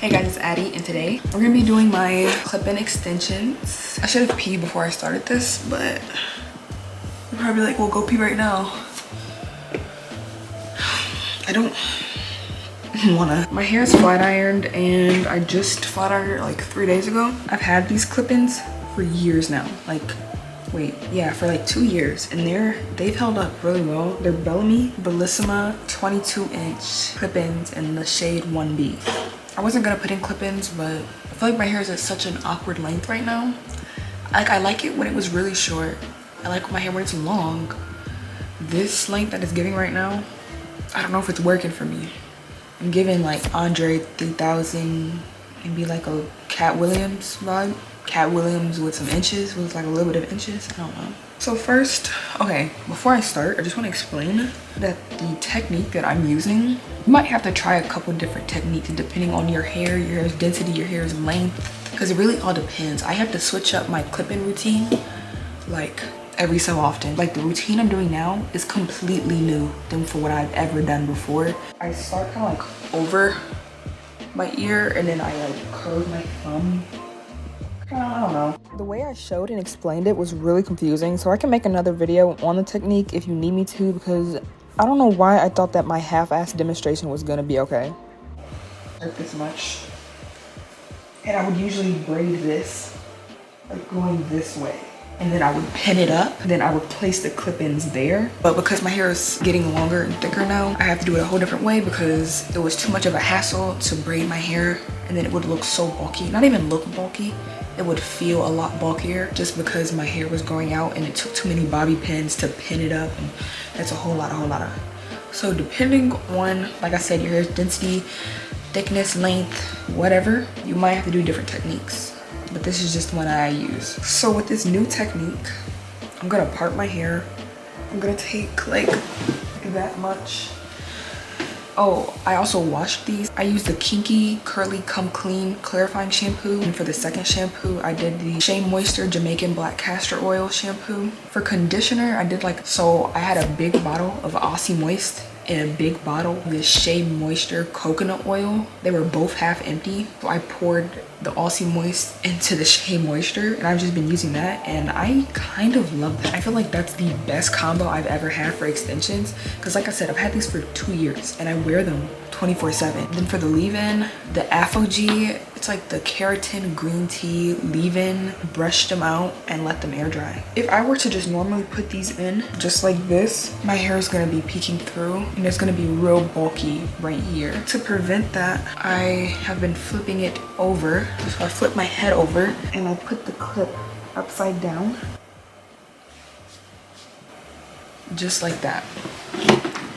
Hey guys, it's Addie, and today we're gonna be doing my clip-in extensions. I should have peed before I started this, but you're probably like, well, go pee right now. I don't wanna. My hair is flat ironed, and I just flat ironed it like 3 days ago. I've had these clip-ins for years now. For like 2 years, and they've held up really well. They're Bellami Bellisima 22-inch clip-ins in the shade 1B. I wasn't gonna put in clip-ins, but I feel like my hair is at such an awkward length right now. I like it when it was really short. I like my hair when it's long. This length that it's giving right now, I don't know if it's working for me. I'm giving like Andre 3000, maybe like a Cat Williams vibe. Cat Williams with some inches, with like a little bit of inches, I don't know. So first, okay, before I start, I just want to explain that the technique that I'm using, you might have to try a couple different techniques depending on your hair's density, your hair's length, because it really all depends. I have to switch up my clip-in routine like every so often. Like the routine I'm doing now is completely new than for what I've ever done before. I start kind of like over my ear, and then I like curve my thumb. I don't know. The way I showed and explained it was really confusing, so I can make another video on the technique if you need me to, because I don't know why I thought that my half-assed demonstration was gonna be okay. Like this much. And I would usually braid this, like going this way. And then I would pin it up, then I would place the clip-ins there. But because my hair is getting longer and thicker now, I have to do it a whole different way because it was too much of a hassle to braid my hair, and then it would look so bulky. Not even look bulky, it would feel a lot bulkier just because my hair was growing out and it took too many bobby pins to pin it up, and that's a whole lot of. So depending on, like I said, your hair's density, thickness, length, whatever, you might have to do different techniques. But this is just one I use. So with this new technique, I'm gonna part my hair. I'm gonna take like that much. Oh, I also washed these. I used the Kinky Curly Come Clean Clarifying Shampoo. And for the second shampoo, I did the Shea Moisture Jamaican Black Castor Oil Shampoo. For conditioner, I did I had a big bottle of Aussie Moist and a big bottle of the Shea Moisture Coconut Oil. They were both half empty. So I poured the Aussie Moist into the Shea Moisture, and I've just been using that, and I kind of love that. I feel like that's the best combo I've ever had for extensions, because like I said, I've had these for 2 years and I wear them 24/7. Then for the leave-in, the Aphogee, it's like the Keratin Green Tea leave-in, brushed them out and let them air dry. If I were to just normally put these in just like this, my hair is going to be peeking through and it's going to be real bulky right here. To prevent that, I have been flipping it over. So I flip my head over and I put the clip upside down, just like that.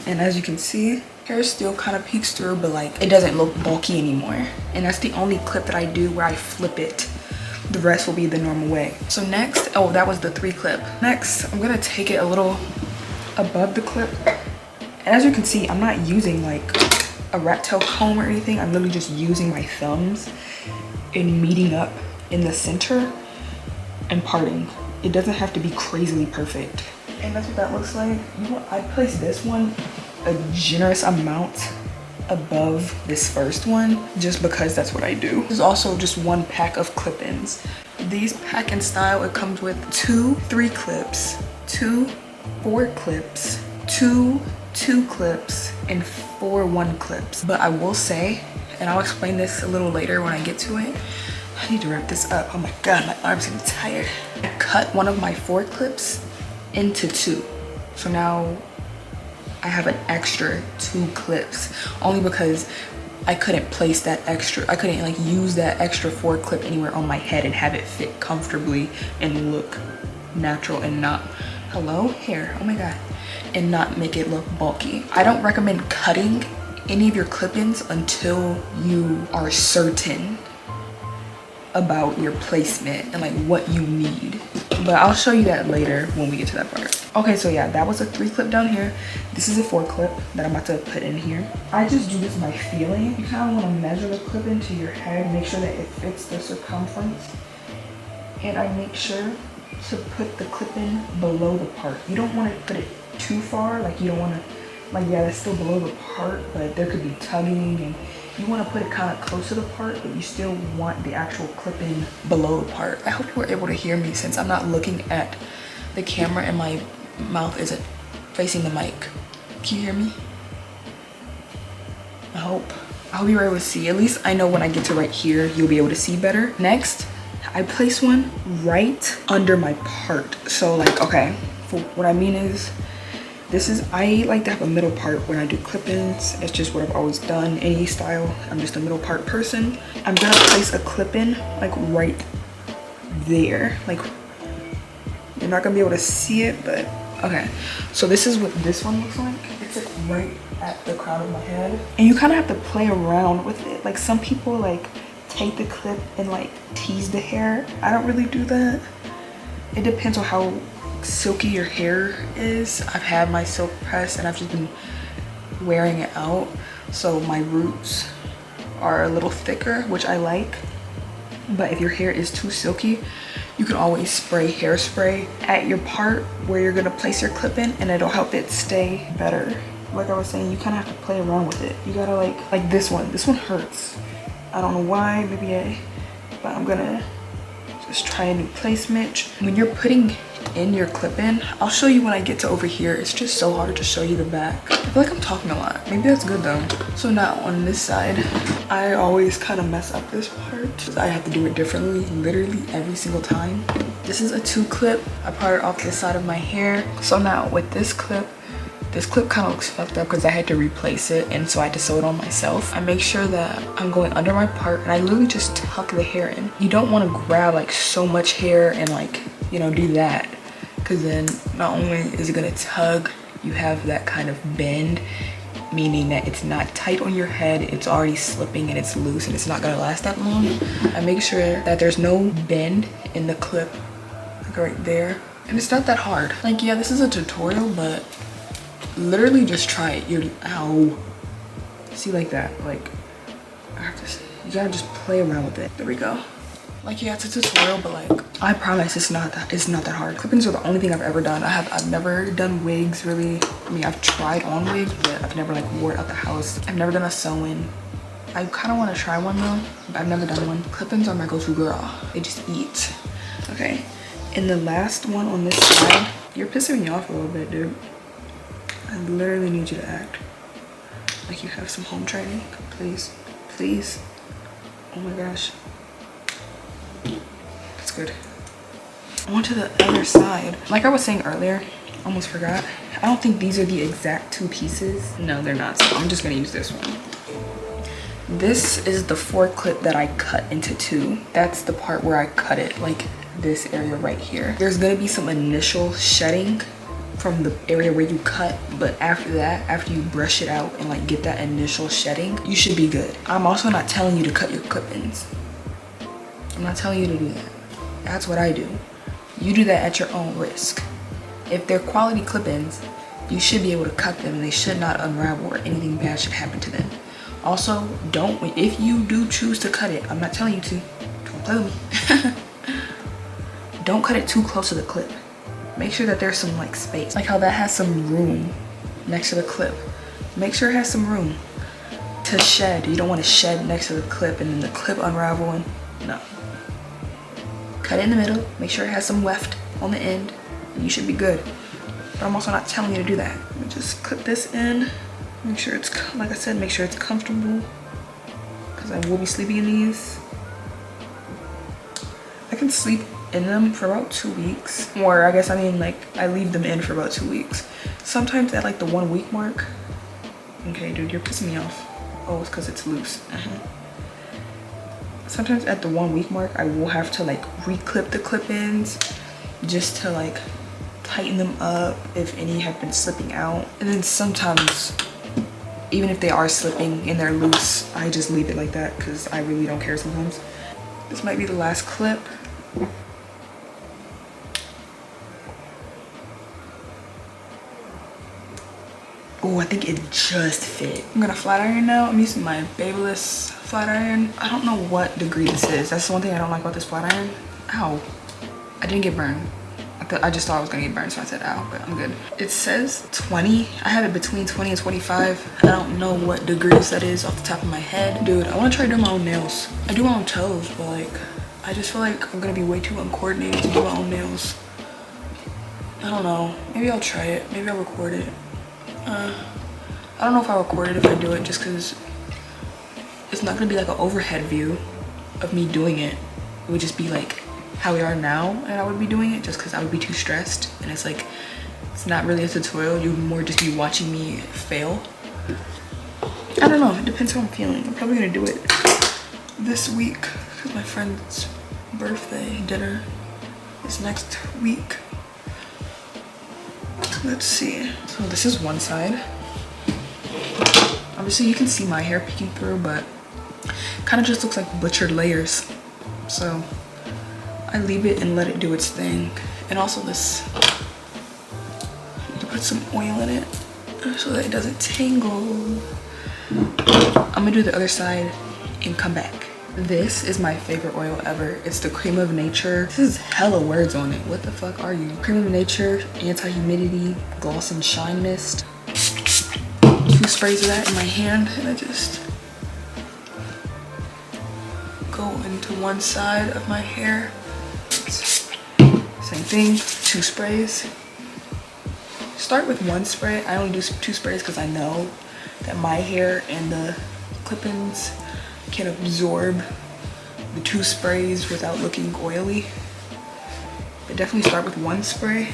And as you can see, hair still kind of peeks through, but like it doesn't look bulky anymore. And that's the only clip that I do where I flip it. The rest will be the normal way. So next, oh, that was the 3 clip. Next, I'm gonna take it a little above the clip. And as you can see, I'm not using like a rat tail comb or anything. I'm literally just using my thumbs and meeting up in the center and parting. It doesn't have to be crazily perfect. And that's what that looks like. I placed this one a generous amount above this first one just because that's what I do. This is also just one pack of clip-ins. These pack in style, it comes with 2 3 clips, 2 4 clips, 2 2 clips, and 4 1 clips. But I will say, and I'll explain this a little later when I get to it, I need to wrap this up. Oh my god, my arm's getting tired. I cut one of my 4 clips into 2. So now I have an extra 2 clips, only because I couldn't place that extra, I couldn't like use that extra 4 clip anywhere on my head and have it fit comfortably and look natural and not, hello, hair, oh my god, and not make it look bulky. I don't recommend cutting any of your clip-ins until you are certain about your placement and like what you need, but I'll show you that later when we get to that part. Okay, so yeah, that was a 3 clip down here. This is a 4 clip that I'm about to put in here. I just do this by feeling. You kind of want to measure the clip into your head, make sure that it fits the circumference, and I make sure to put the clip in below the part. You don't want to put it too far, like you don't want to, like, yeah, that's still below the part, but there could be tugging and you want to put it kind of close to the part, but you still want the actual clip-in below the part. I hope you were able to hear me since I'm not looking at the camera and my mouth isn't facing the mic. Can you hear me? I hope you were able to see. At least I know when I get to right here, you'll be able to see better. Next, I place one right under my part. So like, okay, so what I mean is, I like to have a middle part when I do clip-ins. It's just what I've always done, any style. I'm just a middle part person. I'm gonna place a clip-in like right there. Like, you're not gonna be able to see it, but okay. So this is what this one looks like. It's like right at the crown of my head. And you kind of have to play around with it. Like some people like take the clip and like tease the hair. I don't really do that. It depends on how silky your hair is. I've had my silk press and I've just been wearing it out, so my roots are a little thicker, which I like. But if your hair is too silky, you can always spray hairspray at your part where you're gonna place your clip in, and it'll help it stay better. Like I was saying, you kind of have to play around with it. You gotta like this one hurts. I don't know why, but I'm gonna just try a new placement. When you're putting in your clip-in, I'll show you when I get to over here. It's just so hard to show you the back. I feel like I'm talking a lot. Maybe that's good though. So now on this side, I always kind of mess up this part. I have to do it differently literally every single time. This is a 2-clip. I part it off this side of my hair. So now with this clip kind of looks fucked up because I had to replace it, and so I had to sew it on myself. I make sure that I'm going under my part, and I literally just tuck the hair in. You don't want to grab like so much hair and like, you know, do that, because then not only is it gonna tug, you have that kind of bend, meaning that it's not tight on your head, it's already slipping and it's loose and it's not gonna last that long. I make sure that there's no bend in the clip, like right there. And it's not that hard. Like, yeah, this is a tutorial, but literally just try it. Ow. See, like that, like, you gotta just play around with it. There we go. Like, yeah, it's a tutorial, but like, I promise it's not that hard. Clip-ins are the only thing I've ever done. I've never done wigs, really. I mean, I've tried on wigs, but I've never like wore it out the house. I've never done a sew-in. I kind of want to try one though, but I've never done one. Clip-ins are my go-to girl. They just eat. Okay, and the last one on this side, you're pissing me off a little bit, dude. I literally need you to act like you have some home training. Please, please. Oh my gosh. That's good. On to the other side. Like I was saying earlier, almost forgot. I don't think these are the exact 2 pieces. No, they're not, so I'm just gonna use this one. This is the 4-clip that I cut into 2. That's the part where I cut it, like this area right here. There's gonna be some initial shedding from the area where you cut, but after that, after you brush it out and like get that initial shedding, you should be good. I'm also not telling you to cut your clip-ins. I'm not telling you to do that. That's what I do. You do that at your own risk. If they're quality clip-ins, you should be able to cut them and they should not unravel or anything bad should happen to them. Also, if you do choose to cut it, I'm not telling you to, don't play with me. Don't cut it too close to the clip. Make sure that there's some like space, like how that has some room next to the clip. Make sure it has some room to shed. You don't want to shed next to the clip and then the clip unraveling. No. Cut it in the middle. Make sure it has some weft on the end, and you should be good. But I'm also not telling you to do that. Just clip this in. Make sure it's, like I said, make sure it's comfortable, because I will be sleeping in these. I can sleep in them for about 2 weeks, or I guess I mean like I leave them in for about 2 weeks. Sometimes at like the 1 week mark. Okay, dude, you're pissing me off. Oh, it's because it's loose. Sometimes at the 1 week mark, I will have to like re-clip the clip-ins just to like tighten them up if any have been slipping out. And then sometimes, even if they are slipping and they're loose, I just leave it like that because I really don't care sometimes. This might be the last clip. Oh, I think it just fit. I'm gonna flat iron now. I'm using my Babyliss flat iron. I don't know what degree this is. That's the one thing I don't like about this flat iron. Ow. I didn't get burned. I just thought I was gonna get burned, so I said ow, but I'm good. It says 20. I have it between 20 and 25. I don't know what degrees that is off the top of my head. Dude, I wanna try doing my own nails. I do my own toes, but like, I just feel like I'm gonna be way too uncoordinated to do my own nails. I don't know. Maybe I'll try it. Maybe I'll record it. I don't know if I'll record it if I do it, just because it's not gonna be like an overhead view of me doing it. It would just be like how we are now, and I would be doing it just because I would be too stressed. And it's like, it's not really a tutorial. You would more just be watching me fail. I don't know. It depends how I'm feeling. I'm probably gonna do it this week because my friend's birthday dinner is next week. Let's see. So this is one side. Obviously you can see my hair peeking through, but kind of just looks like butchered layers. So I leave it and let it do its thing. And also this, to put some oil in it so that it doesn't tangle. I'm gonna do the other side and come back. This is my favorite oil ever. It's the Cream of Nature. This is hella words on it. What the fuck are you? Cream of Nature, anti-humidity, gloss and shine mist. 2 sprays of that in my hand, and I just go into one side of my hair. Same thing, 2 sprays. Start with 1 spray. I only do 2 sprays because I know that my hair and the clip-ins can absorb the 2 sprays without looking oily. But definitely start with 1 spray,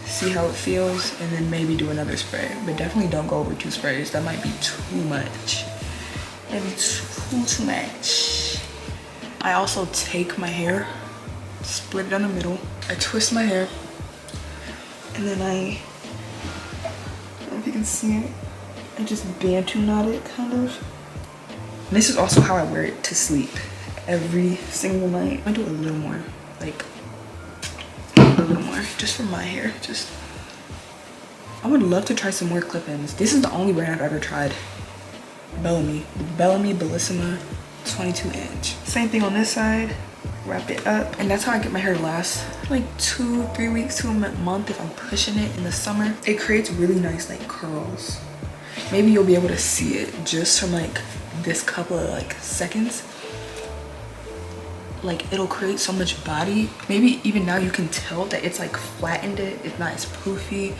see how it feels, and then maybe do another spray. But definitely don't go over 2 sprays. That might be too much. Maybe too much. I also take my hair, split it down the middle. I twist my hair, and then I don't know if you can see it, I just bantu knot it, kind of. And this is also how I wear it to sleep every single night. I do a little more, like a little more, just for my hair. Just, I would love to try some more clip-ins. This is the only brand I've ever tried. Bellami Bellisima 22-inch. Same thing on this side. Wrap it up, and that's how I get my hair to last like 2-3 weeks to a month if I'm pushing it in the summer. It creates really nice like curls. Maybe you'll be able to see it just from like this couple of like seconds. Like, it'll create so much body. Maybe even now you can tell that it's like flattened it. It's not as poofy,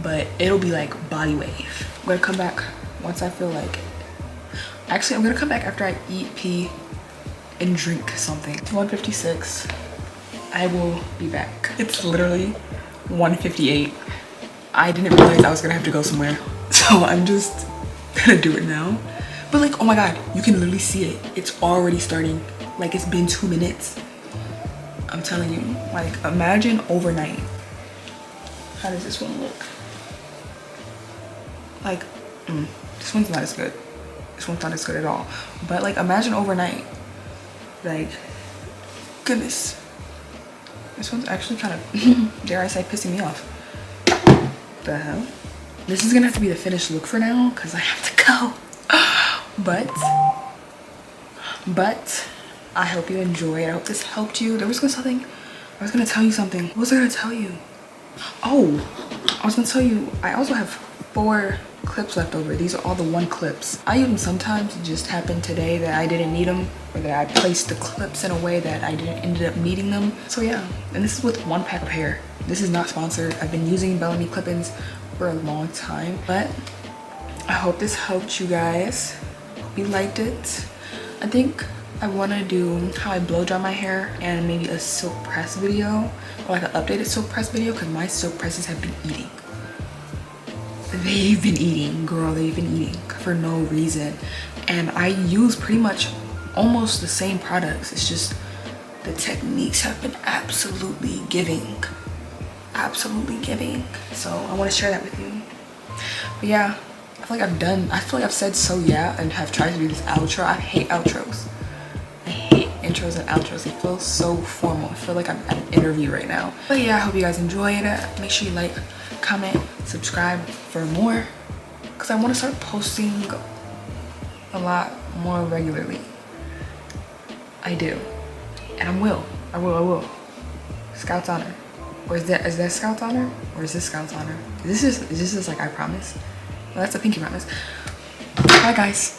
but it'll be like body wave. I'm gonna come back once I feel like it. Actually, I'm gonna come back after I eat, pee, and drink something. It's 1:56. I will be back. It's literally 1:58. I didn't realize I was gonna have to go somewhere, so I'm just gonna do it now. But like, oh my god, you can literally see it. It's already starting. Like, it's been 2 minutes. I'm telling you, like, imagine overnight. How does this one look? Like, this one's not as good. This one's not as good at all. But like, imagine overnight. Like, goodness. This one's actually kind of, dare I say, pissing me off. The hell? This is gonna have to be the finished look for now because I have to go. But I hope you enjoyed. I hope this helped you. There was something, I was gonna tell you something. What was I gonna tell you? Oh, I was gonna tell you, I also have 4 clips left over. These are all the 1 clips. I use them sometimes. It just happened today that I didn't need them, or that I placed the clips in a way that I didn't ended up needing them. So yeah, and this is with 1 pack of hair. This is not sponsored. I've been using Bellami clip-ins for a long time, but I hope this helped you guys. Hope you liked it. I think I want to do how I blow dry my hair and maybe a silk press video, or like an updated silk press video, because my silk presses have been eating. They've been eating, girl. They've been eating for no reason. And I use pretty much almost the same products. It's just the techniques have been absolutely giving. Absolutely giving. So I want to share that with you. But yeah, I feel like I've said so yeah and have tried to do this outro. I hate outros. I hate intros and outros. It feels so formal. I feel like I'm at an interview right now. But yeah, I hope you guys enjoyed it. Make sure you like, comment, subscribe for more, because I want to start posting a lot more regularly. I do. And I will. Scout's honor. Or is that Scout Honor? Or is this Scout Honor? This is like I promise. Well, that's a pinky promise. Bye guys.